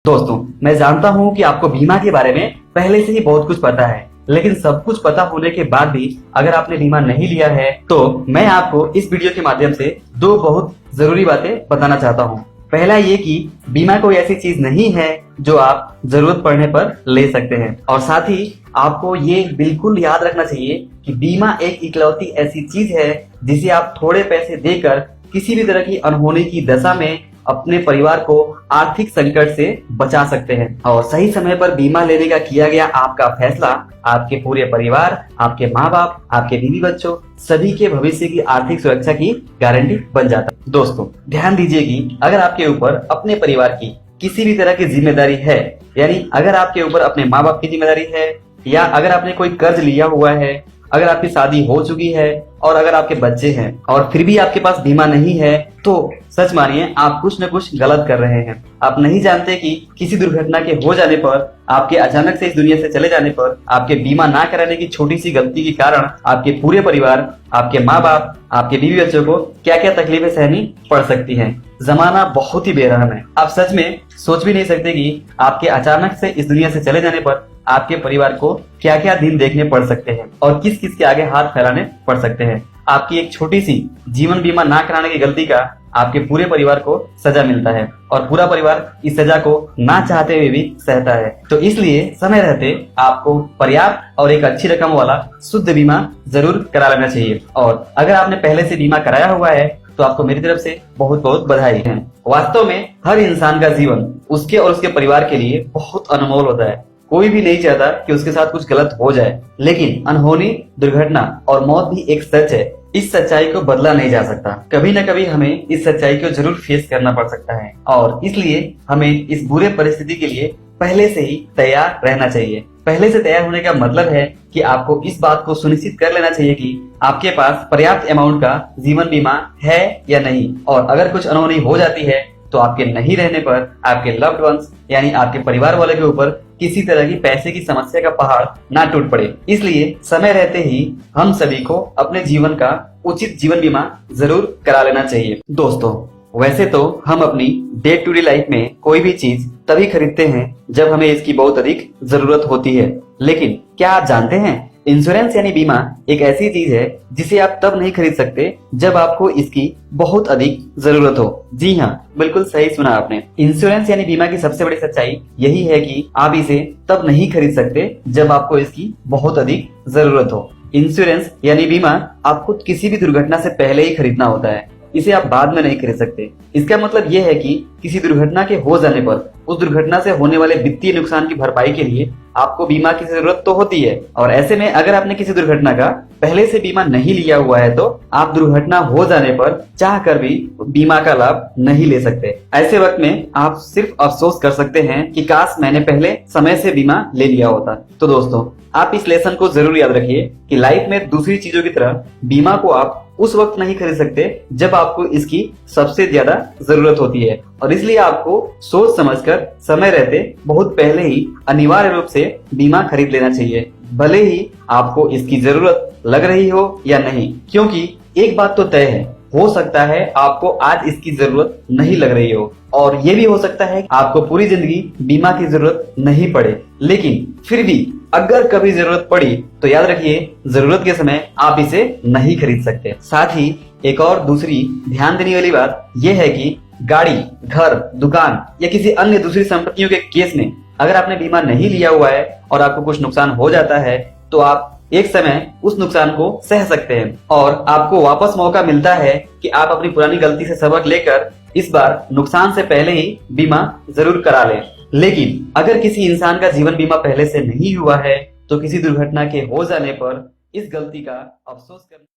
दोस्तों, मैं जानता हूं कि आपको बीमा के बारे में पहले से ही बहुत कुछ पता है, लेकिन सब कुछ पता होने के बाद भी अगर आपने बीमा नहीं लिया है तो मैं आपको इस वीडियो के माध्यम से दो बहुत जरूरी बातें बताना चाहता हूं। पहला ये कि बीमा कोई ऐसी चीज नहीं है जो आप जरूरत पड़ने पर ले सकते हैं, और साथ ही आपको ये बिल्कुल याद रखना चाहिए कि बीमा एक इकलौती ऐसी चीज है जिसे आप थोड़े पैसे देकर किसी भी तरह की अनहोनी की दशा में अपने परिवार को आर्थिक संकट से बचा सकते हैं। और सही समय पर बीमा लेने का किया गया आपका फैसला आपके पूरे परिवार, आपके माँ बाप, आपके बीवी बच्चों सभी के भविष्य की आर्थिक सुरक्षा की गारंटी बन जाता है। दोस्तों, ध्यान दीजिए कि अगर आपके ऊपर अपने परिवार की किसी भी तरह की जिम्मेदारी है, यानी अगर आपके ऊपर अपने माँ बाप की जिम्मेदारी है, या अगर आपने कोई कर्ज लिया हुआ है, अगर आपकी शादी हो चुकी है और अगर आपके बच्चे हैं और फिर भी आपके पास बीमा नहीं है, तो सच मानिए आप कुछ न कुछ गलत कर रहे हैं। आप नहीं जानते कि किसी दुर्घटना के हो जाने पर, आपके अचानक से इस दुनिया से चले जाने पर, आपके बीमा ना कराने की छोटी सी गलती के कारण आपके पूरे परिवार, आपके माँ बाप, आपके बीवी बच्चों को क्या क्या तकलीफें सहनी पड़ सकती हैं। जमाना बहुत ही बेरहम है। आप सच में सोच भी नहीं सकते कि आपके अचानक से इस दुनिया से चले जाने पर आपके परिवार को क्या क्या दिन देखने पड़ सकते हैं और किस किस के आगे हाथ फैलाने पड़ सकते हैं। आपकी एक छोटी सी जीवन बीमा ना कराने की गलती का आपके पूरे परिवार को सजा मिलता है, और पूरा परिवार इस सजा को ना चाहते हुए भी सहता है। तो इसलिए समय रहते आपको पर्याप्त और एक अच्छी रकम वाला शुद्ध बीमा जरूर करा लेना चाहिए। और अगर आपने पहले से बीमा कराया हुआ है तो आपको मेरी तरफ से बहुत बहुत बधाई है। वास्तव में हर इंसान का जीवन उसके और उसके परिवार के लिए बहुत अनमोल होता है। कोई भी नहीं चाहता कि उसके साथ कुछ गलत हो जाए, लेकिन अनहोनी, दुर्घटना और मौत भी एक सच है। इस सच्चाई को बदला नहीं जा सकता। कभी न कभी हमें इस सच्चाई को जरूर फेस करना पड़ सकता है, और इसलिए हमें इस बुरे परिस्थिति के लिए पहले से ही तैयार रहना चाहिए। पहले से तैयार होने का मतलब है कि आपको इस बात को सुनिश्चित कर लेना चाहिए कि आपके पास पर्याप्त अमाउंट का जीवन बीमा है या नहीं, और अगर कुछ अनहोनी हो जाती है तो आपके नहीं रहने पर आपके लव्ड वंस यानी आपके परिवार वाले के ऊपर किसी तरह की पैसे की समस्या का पहाड़ ना टूट पड़े। इसलिए समय रहते ही हम सभी को अपने जीवन का उचित जीवन बीमा जरूर करा लेना चाहिए। दोस्तों, वैसे तो हम अपनी डे टू डे लाइफ में कोई भी चीज तभी खरीदते हैं जब हमें इसकी बहुत अधिक जरूरत होती है, लेकिन क्या आप जानते हैं इंश्योरेंस यानी बीमा एक ऐसी चीज है जिसे आप तब नहीं खरीद सकते जब आपको इसकी बहुत अधिक जरूरत हो। जी हाँ, बिल्कुल सही सुना आपने। इंश्योरेंस यानी बीमा की सबसे बड़ी सच्चाई यही है कि आप इसे तब नहीं खरीद सकते जब आपको इसकी बहुत अधिक जरूरत हो। इंश्योरेंस यानी बीमा आपको किसी भी दुर्घटना से पहले ही खरीदना होता है, इसे आप बाद में नहीं खरीद सकते। इसका मतलब यह है कि किसी दुर्घटना के हो जाने पर उस दुर्घटना से होने वाले वित्तीय नुकसान की भरपाई के लिए आपको बीमा की जरूरत तो होती है, और ऐसे में अगर आपने किसी दुर्घटना का पहले से बीमा नहीं लिया हुआ है तो आप दुर्घटना हो जाने पर चाह कर भी बीमा का लाभ नहीं ले सकते। ऐसे वक्त में आप सिर्फ अफसोस कर सकते हैं कि काश मैंने पहले समय से बीमा ले लिया होता। तो दोस्तों, आप इस लेसन को जरूर याद रखिए कि लाइफ में दूसरी चीजों की तरह बीमा को आप उस वक्त नहीं खरीद सकते जब आपको इसकी सबसे ज्यादा जरूरत होती है, और इसलिए आपको सोच समझकर समय रहते बहुत पहले ही अनिवार्य रूप से बीमा खरीद लेना चाहिए, भले ही आपको इसकी जरूरत लग रही हो या नहीं। क्योंकि एक बात तो तय है, हो सकता है आपको आज इसकी जरूरत नहीं लग रही हो, और ये भी हो सकता है आपको पूरी जिंदगी बीमा की जरूरत नहीं पड़े, लेकिन फिर भी अगर कभी जरूरत पड़ी तो याद रखिए जरूरत के समय आप इसे नहीं खरीद सकते। साथ ही एक और दूसरी ध्यान देने वाली बात यह है कि गाड़ी, घर, दुकान या किसी अन्य दूसरी संपत्तियों के केस में अगर आपने बीमा नहीं लिया हुआ है और आपको कुछ नुकसान हो जाता है तो आप एक समय उस नुकसान को सह सकते हैं, और आपको वापस मौका मिलता है कि आप अपनी पुरानी गलती से सबक लेकर इस बार नुकसान से पहले ही बीमा जरूर करा लें। लेकिन अगर किसी इंसान का जीवन बीमा पहले से नहीं हुआ है तो किसी दुर्घटना के हो जाने पर इस गलती का अफसोस करना